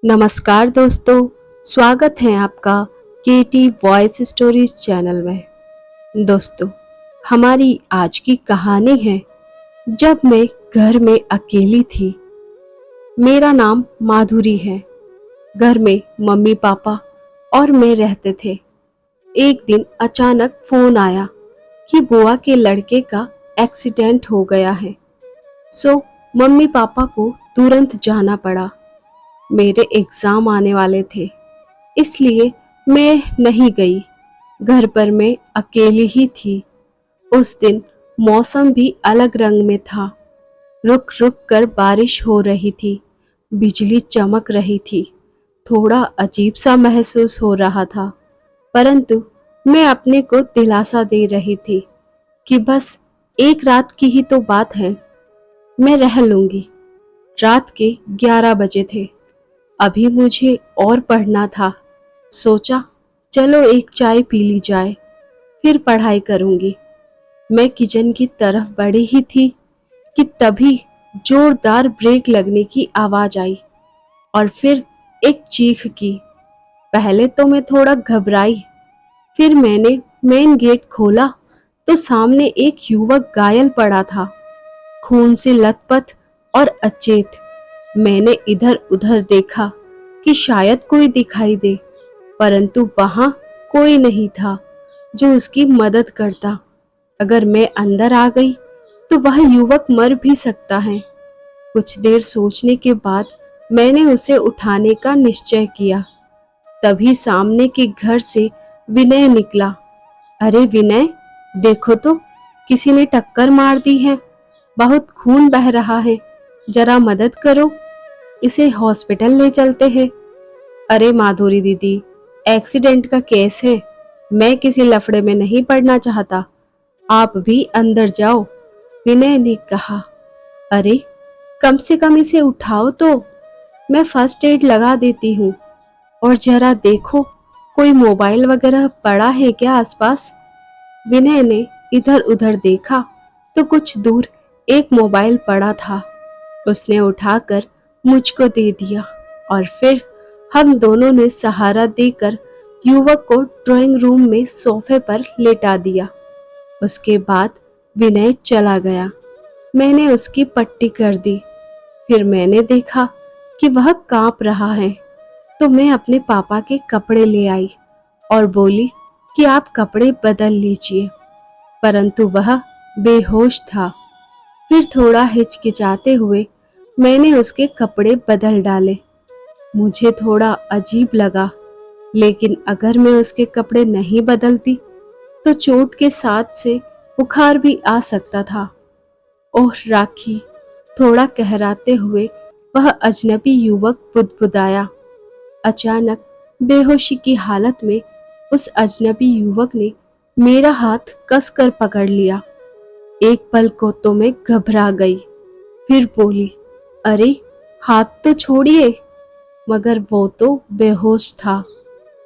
नमस्कार दोस्तों, स्वागत है आपका केटी वॉइस स्टोरीज चैनल में। दोस्तों, हमारी आज की कहानी है जब मैं घर में अकेली थी। मेरा नाम माधुरी है। घर में मम्मी पापा और मैं रहते थे। एक दिन अचानक फोन आया कि बुआ के लड़के का एक्सीडेंट हो गया है। सो मम्मी पापा को तुरंत जाना पड़ा। मेरे एग्जाम आने वाले थे, इसलिए मैं नहीं गई। घर पर मैं अकेली ही थी। उस दिन मौसम भी अलग रंग में था। रुक रुक कर बारिश हो रही थी। बिजली चमक रही थी। थोड़ा अजीब सा महसूस हो रहा था, परंतु मैं अपने को दिलासा दे रही थी कि बस एक रात की ही तो बात है, मैं रह लूंगी। रात के 11 बजे थे। अभी मुझे और पढ़ना था। सोचा चलो एक चाय पी ली जाए, फिर पढ़ाई करूंगी। मैं किचन की तरफ बढ़ी ही थी कि तभी जोरदार ब्रेक लगने की आवाज आई और फिर एक चीख की। पहले तो मैं थोड़ा घबराई, फिर मैंने मेन गेट खोला तो सामने एक युवक घायल पड़ा था, खून से लथपथ और अचेत। मैंने इधर उधर देखा कि शायद कोई दिखाई दे, परंतु वहां कोई नहीं था जो उसकी मदद करता। अगर मैं अंदर आ गई तो वह युवक मर भी सकता है। कुछ देर सोचने के बाद मैंने उसे उठाने का निश्चय किया। तभी सामने के घर से विनय निकला। अरे विनय, देखो तो, किसी ने टक्कर मार दी है। बहुत खून बह रहा है, जरा मदद करो, इसे हॉस्पिटल ले चलते हैं। अरे माधुरी दीदी, एक्सीडेंट का केस है, मैं किसी लफड़े में नहीं पड़ना चाहता, आप भी अंदर जाओ, विनय ने कहा। अरे कम से कम इसे उठाओ तो, मैं फर्स्ट एड लगा देती हूँ। और जरा देखो कोई मोबाइल वगैरह पड़ा है क्या आसपास। विनय ने इधर उधर देखा तो कुछ दूर एक मोबाइल पड़ा था। उसने उठाकर मुझको दे दिया और फिर हम दोनों ने सहारा देकर युवक को ड्राइंग रूम में सोफे पर लेटा दिया। उसके बाद विनय चला गया। मैंने उसकी पट्टी कर दी। फिर मैंने देखा कि वह कांप रहा है, तो मैं अपने पापा के कपड़े ले आई और बोली कि आप कपड़े बदल लीजिए, परंतु वह बेहोश था। फिर थोड़ा हिचकिचाते हुए मैंने उसके कपड़े बदल डाले। मुझे थोड़ा अजीब लगा, लेकिन अगर मैं उसके कपड़े नहीं बदलती तो चोट के साथ से बुखार भी आ सकता था। ओह राखी, थोड़ा कहराते हुए वह अजनबी युवक बुदबुदाया। अचानक बेहोशी की हालत में उस अजनबी युवक ने मेरा हाथ कसकर पकड़ लिया। एक पल को तो मैं घबरा गई, फिर बोली, अरे हाथ तो छोड़िए। मगर वो तो बेहोश था।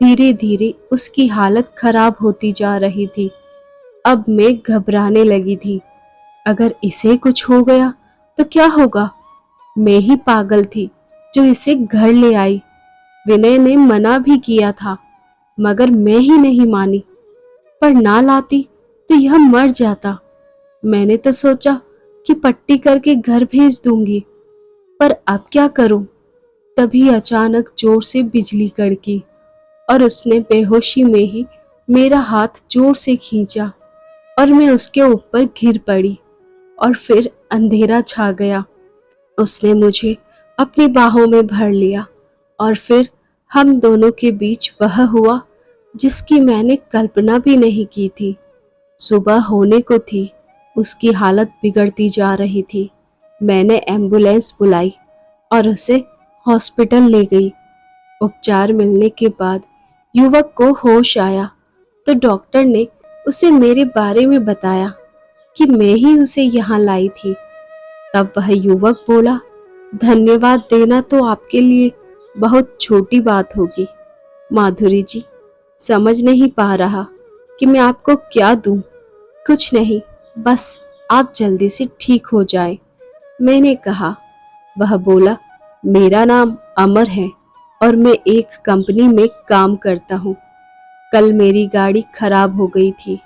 धीरे धीरे उसकी हालत खराब होती जा रही थी। अब मैं घबराने लगी थी। अगर इसे कुछ हो गया तो क्या होगा। मैं ही पागल थी जो इसे घर ले आई। विनय ने मना भी किया था, मगर मैं ही नहीं मानी। पर ना लाती तो यह मर जाता। मैंने तो सोचा कि पट्टी करके घर भेज दूंगी, पर अब क्या करूं। तभी अचानक जोर से बिजली कड़की और उसने बेहोशी में ही मेरा हाथ जोर से खींचा और मैं उसके ऊपर गिर पड़ी और फिर अंधेरा छा गया। उसने मुझे अपनी बाहों में भर लिया और फिर हम दोनों के बीच वह हुआ जिसकी मैंने कल्पना भी नहीं की थी। सुबह होने को थी, उसकी हालत बिगड़ती जा रही थी। मैंने एम्बुलेंस बुलाई और उसे हॉस्पिटल ले गई। उपचार मिलने के बाद युवक को होश आया तो डॉक्टर ने उसे मेरे बारे में बताया कि मैं ही उसे यहाँ लाई थी। तब वह युवक बोला, धन्यवाद देना तो आपके लिए बहुत छोटी बात होगी माधुरी जी, समझ नहीं पा रहा कि मैं आपको क्या दूं। कुछ नहीं, बस आप जल्दी से ठीक हो जाए, मैंने कहा। वह बोला, मेरा नाम अमर है, और मैं एक कंपनी में काम करता हूँ। कल मेरी गाड़ी खराब हो गई थी।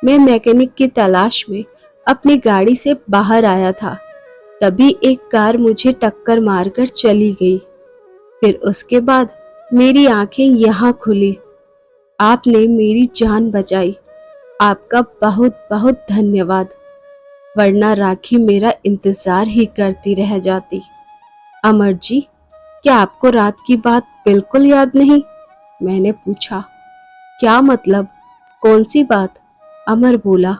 मैं मैकेनिक की तलाश में अपनी गाड़ी से बाहर आया था। तभी एक कार मुझे टक्कर मारकर चली गई। फिर उसके बाद मेरी आंखें यहाँ खुली। आपने मेरी जान बचाई। आपका बहुत बहुत धन्यवाद, वरना राखी मेरा इंतजार ही करती रह जाती। अमर जी, क्या आपको रात की बात बिल्कुल याद नहीं? मैंने पूछा। क्या मतलब? कौन सी बात? अमर बोला।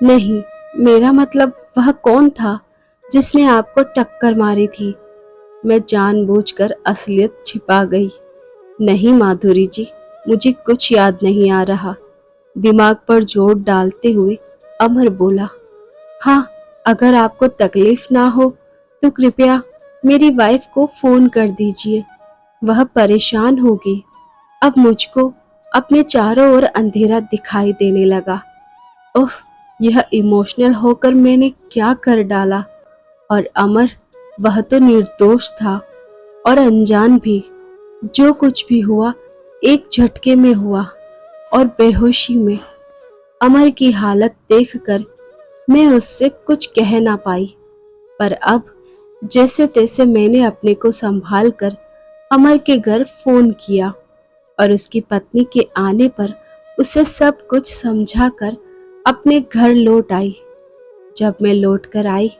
नहीं, मेरा मतलब वह कौन था जिसने आपको टक्कर मारी थी? मैं जानबूझकर असलियत छिपा गई। नहीं माधुरी जी, मुझे कुछ याद नहीं आ रहा। दिमाग पर जोर डालते हुए अमर बोला। हाँ, अगर आपको तकलीफ ना हो तो कृपया मेरी वाइफ को फोन कर दीजिए। वह परेशान होगी। अब मुझको अपने चारों ओर अंधेरा दिखाई देने लगा। उफ, यह इमोशनल होकर मैंने क्या कर डाला। और अमर, वह तो निर्दोष था और अनजान भी। जो कुछ भी हुआ एक झटके में हुआ और बेहोशी में। अमर की हालत देखकर मैं उससे कुछ कह ना पाई, पर अब जैसे तैसे मैंने अपने को संभाल कर अमर के घर फोन किया और उसकी पत्नी के आने पर उसे सब कुछ समझाकर अपने घर लौट आई। जब मैं लौट कर आई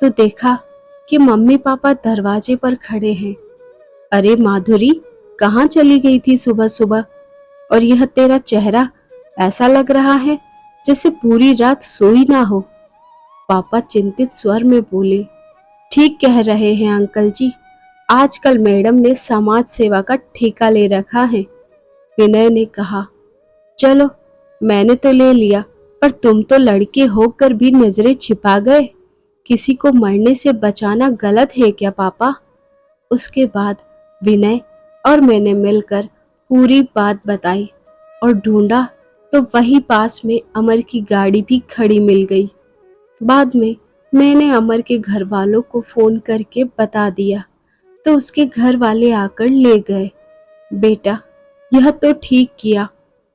तो देखा कि मम्मी पापा दरवाजे पर खड़े हैं। अरे माधुरी, कहाँ चली गई थी सुबह सुबह? और यह तेरा चेहरा ऐसा लग रहा है जैसे पूरी रात सोई ना हो। पापा चिंतित स्वर में बोले। ठीक कह रहे हैं अंकल जी, आजकल मैडम ने समाज सेवा का ठेका ले रखा है। विनय ने कहा। चलो, मैंने तो ले लिया, पर तुम तो लड़के होकर भी नजरें छिपा गए। किसी को मरने से बचाना गलत है क्या पापा? उसके बाद विनय और मैंने मिलकर पूरी बात बताई और ढूंढा तो वहीं पास में अमर की गाड़ी भी खड़ी मिल गई। बाद में मैंने अमर के घर वालों को फोन करके बता दिया तो उसके घर वाले आकर ले गए। बेटा, यह तो ठीक किया,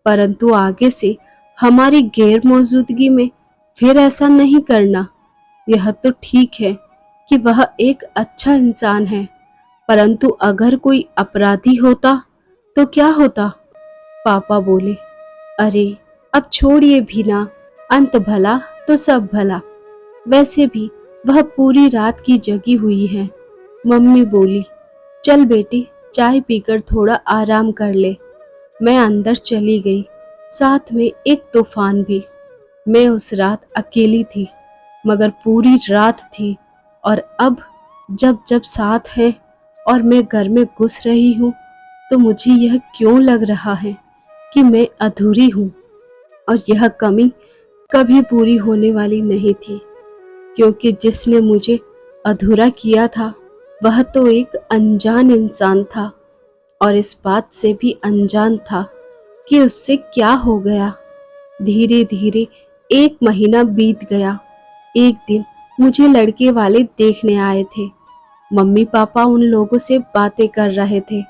परंतु आगे से हमारी गैर मौजूदगी में फिर ऐसा नहीं करना। यह तो ठीक है कि वह एक अच्छा इंसान है, परंतु अगर कोई अपराधी होता तो क्या होता? पापा बोले। अरे, अब छोड़िए भी ना, अंत भला तो सब भला। वैसे भी वह पूरी रात की जगी हुई है। मम्मी बोली, चल बेटी, चाय पीकर थोड़ा आराम कर ले। मैं अंदर चली गई, साथ में एक तूफान भी। मैं उस रात अकेली थी, मगर पूरी रात थी। और अब जब जब साथ है और मैं घर में घुस रही हूँ तो मुझे यह क्यों लग रहा है कि मैं अधूरी हूँ और यह कमी कभी पूरी होने वाली नहीं थी, क्योंकि जिसने मुझे अधूरा किया था वह तो एक अनजान इंसान था और इस बात से भी अनजान था कि उससे क्या हो गया। धीरे धीरे एक महीना बीत गया। एक दिन मुझे लड़के वाले देखने आए थे। मम्मी पापा उन लोगों से बातें कर रहे थे।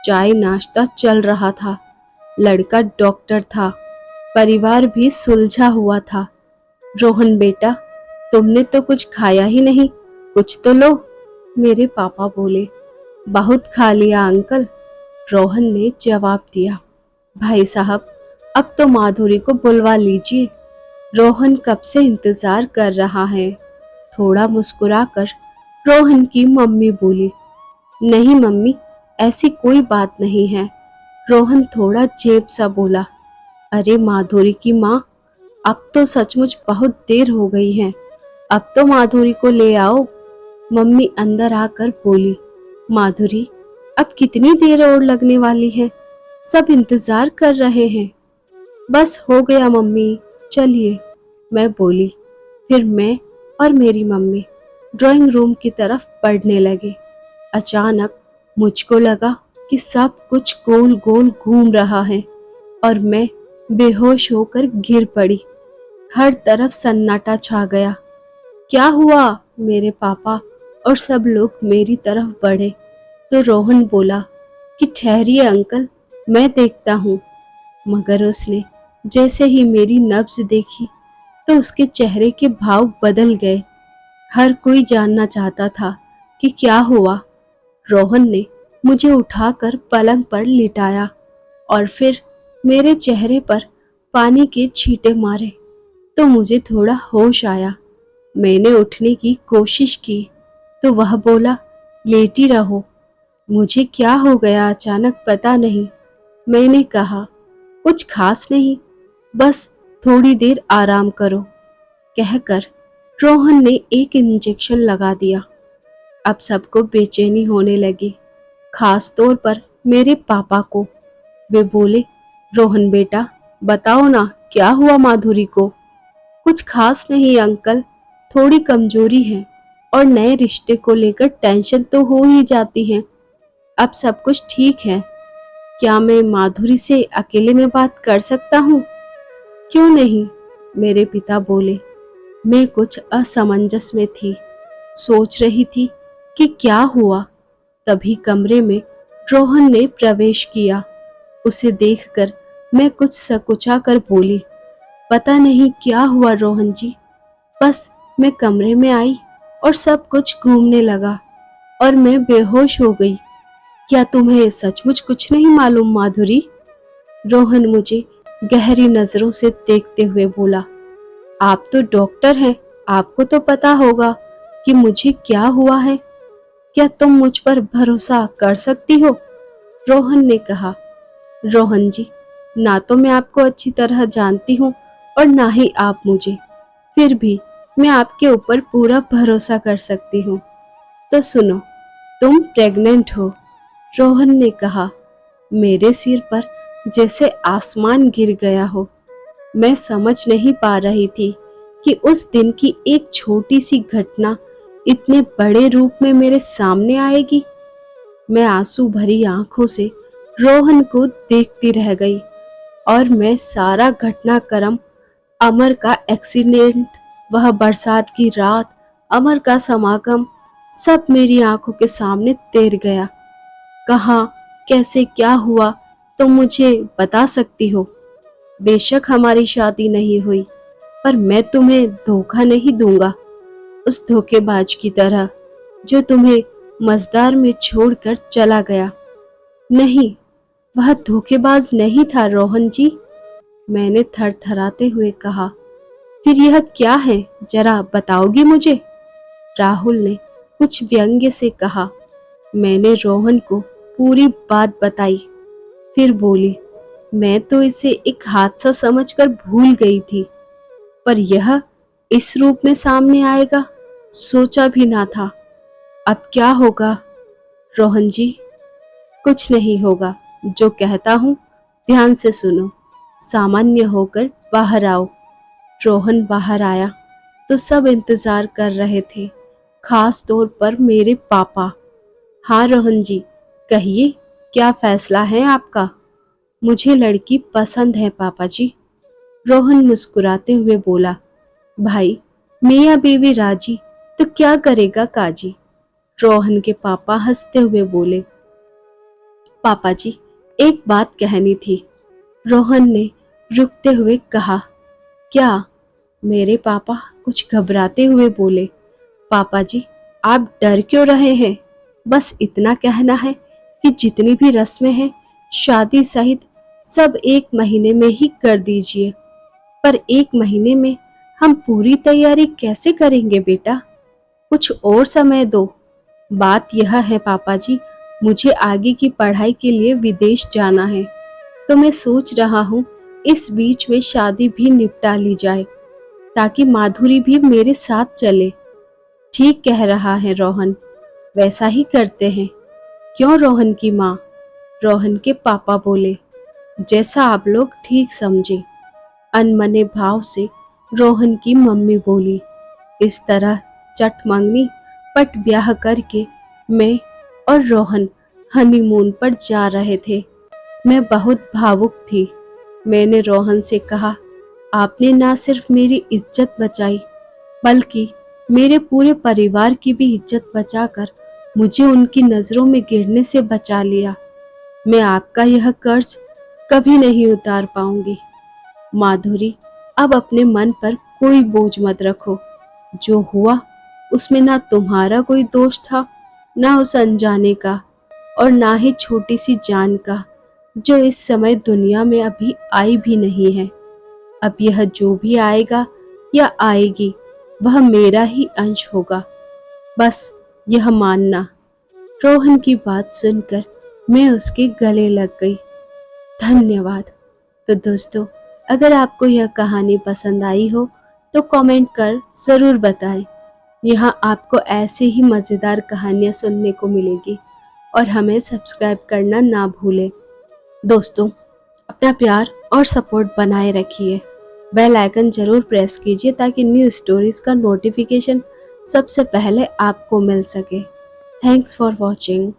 चाय नाश्ता चल रहा था। लड़का डॉक्टर था, परिवार भी सुलझा हुआ था। रोहन बेटा, तुमने तो कुछ खाया ही नहीं, कुछ तो लो, मेरे पापा बोले। बहुत खा लिया अंकल, रोहन ने जवाब दिया। भाई साहब, अब तो माधुरी को बुलवा लीजिए, रोहन कब से इंतजार कर रहा है। थोड़ा मुस्कुराकर रोहन की मम्मी बोली। नहीं मम्मी, ऐसी कोई बात नहीं है, रोहन थोड़ा जेब सा बोला। अरे माधुरी की माँ, अब तो सचमुच बहुत देर हो गई है, अब तो माधुरी को ले आओ। मम्मी अंदर आकर बोली। माधुरी, अब कितनी देर और लगने वाली है, सब इंतजार कर रहे हैं। बस हो गया मम्मी, चलिए, मैं बोली। फिर मैं और मेरी मम्मी ड्राइंग रूम की तरफ बढ़ने लगे। अचानक मुझको लगा कि सब कुछ गोल गोल घूम रहा है और मैं बेहोश होकर गिर पड़ी। हर तरफ सन्नाटा छा गया। क्या हुआ? मेरे पापा और सब लोग मेरी तरफ बढ़े तो रोहन बोला। कि ठहरिए अंकल, मैं देखता हूँ। मगर उसने जैसे ही मेरी नब्ज देखी तो उसके चेहरे के भाव बदल गए। हर कोई जानना चाहता था कि क्या हुआ। रोहन ने मुझे उठाकर पलंग पर लिटाया और फिर मेरे चेहरे पर पानी के छींटे मारे तो मुझे थोड़ा होश आया। मैंने उठने की कोशिश की तो वह बोला, लेटी रहो। मुझे क्या हो गया अचानक पता नहीं। मैंने कहा, कुछ खास नहीं, बस थोड़ी देर आराम करो। कहकर रोहन ने एक इंजेक्शन लगा दिया। अब सबको बेचैनी होने लगी, खास तौर पर मेरे पापा को। वे बोले, रोहन बेटा बताओ ना क्या हुआ माधुरी को। कुछ खास नहीं अंकल, थोड़ी कमजोरी है और नए रिश्ते को लेकर टेंशन तो हो ही जाती है। अब सब कुछ ठीक है। क्या मैं माधुरी से अकेले में बात कर सकता हूँ? क्यों नहीं, मेरे पिता बोले। मैं कुछ असमंजस में थी, सोच रही थी कि क्या हुआ। तभी कमरे में रोहन ने प्रवेश किया। उसे देखकर मैं कुछ सकुचा कर बोली, पता नहीं क्या हुआ रोहन जी, बस मैं कमरे में आई और सब कुछ घूमने लगा और मैं बेहोश हो गई। क्या तुम्हें सचमुच कुछ नहीं मालूम माधुरी? रोहन मुझे गहरी नजरों से देखते हुए बोला, आप तो डॉक्टर हैं, आपको तो पता होगा कि मुझे क्या हुआ है। क्या तुम मुझ पर भरोसा कर सकती हो? रोहन ने कहा। रोहन जी, ना तो मैं आपको अच्छी तरह जानती हूँ और ना ही आप मुझे, फिर भी मैं आपके ऊपर पूरा भरोसा कर सकती हूँ। तो सुनो, तुम प्रेग्नेंट हो। रोहन ने कहा। मेरे सिर पर जैसे आसमान गिर गया हो। मैं समझ नहीं पा रही थी कि उस दिन की एक छोटी सी घटना इतने बड़े रूप में मेरे सामने आएगी। मैं आंसू भरी आंखों से रोहन को देखती रह गई और मैं सारा घटनाक्रम, अमर का एक्सीडेंट, वह बरसात की रात, अमर का समागम, सब मेरी आंखों के सामने तैर गया। कहाँ, कैसे, क्या हुआ तुम मुझे बता सकती हो? बेशक हमारी शादी नहीं हुई, पर मैं तुम्हें धोखा नहीं दूंगा, उस धोखेबाज की तरह जो तुम्हें मझधार में छोड़कर चला गया। नहीं, वह धोखेबाज नहीं था रोहन जी, मैंने थरथराते हुए कहा। फिर यह क्या है, जरा बताओगी मुझे? राहुल ने कुछ व्यंग्य से कहा। मैंने रोहन को पूरी बात बताई। फिर बोली, मैं तो इसे एक हादसा समझकर भूल गई थी, पर यह इस रूप में सामने आएगा सोचा भी ना था। अब क्या होगा रोहन जी? कुछ नहीं होगा, जो कहता हूँ ध्यान से सुनो, सामान्य होकर बाहर आओ। रोहन बाहर आया तो सब इंतजार कर रहे थे, खास तौर पर मेरे पापा। हाँ रोहन जी, कहिए, क्या फैसला है आपका? मुझे लड़की पसंद है पापा जी, रोहन मुस्कुराते हुए बोला। भाई, मियाँ बीवी राजी तो क्या करेगा काजी, रोहन के पापा हंसते हुए बोले। पापा जी, एक बात कहनी थी, रोहन ने रुकते हुए कहा। क्या? मेरे पापा कुछ घबराते हुए बोले। पापा जी, आप डर क्यों रहे हैं? बस इतना कहना है कि जितनी भी रस्में हैं शादी सहित सब 1 महीने में ही कर दीजिए। पर 1 महीने में हम पूरी तैयारी कैसे करेंगे बेटा? कुछ और समय दो। बात यह है पापा जी, मुझे आगे की पढ़ाई के लिए विदेश जाना है, तो मैं सोच रहा हूँ इस बीच में शादी भी निपटा ली जाए, ताकि माधुरी भी मेरे साथ चले। ठीक कह रहा है रोहन, वैसा ही करते हैं। क्यों रोहन की माँ? रोहन के पापा बोले। जैसा आप लोग ठीक समझे, अनमने भाव से रोहन की मम्मी बोली। इस तरह चट मंगनी पट ब्याह करके मैं और रोहन हनीमून पर जा रहे थे। मैं बहुत भावुक थी। मैंने रोहन से कहा, आपने ना सिर्फ मेरी इज्जत बचाई, बल्कि मेरे पूरे परिवार की भी इज्जत बचाकर मुझे उनकी नज़रों में गिरने से बचा लिया। मैं आपका यह कर्ज कभी नहीं उतार पाऊंगी। माधुरी, अब अपने मन पर कोई बोझ मत रखो। जो हुआ उसमें ना तुम्हारा कोई दोष था, ना उस अनजाने का, और ना ही छोटी सी जान का, जो इस समय दुनिया में अभी आई भी नहीं है। अब यह जो भी आएगा या आएगी, वह मेरा ही अंश होगा। बस यह मानना। रोहन की बात सुनकर मैं उसके गले लग गई। धन्यवाद। तो दोस्तों, अगर आपको यह कहानी पसंद आई हो तो कमेंट कर ज़रूर बताएं। यहाँ आपको ऐसे ही मज़ेदार कहानियाँ सुनने को मिलेगी, और हमें सब्सक्राइब करना ना भूलें। दोस्तों, अपना प्यार और सपोर्ट बनाए रखिए। बेल आइकन ज़रूर प्रेस कीजिए ताकि न्यू स्टोरीज़ का नोटिफिकेशन सबसे पहले आपको मिल सके। Thanks for watching.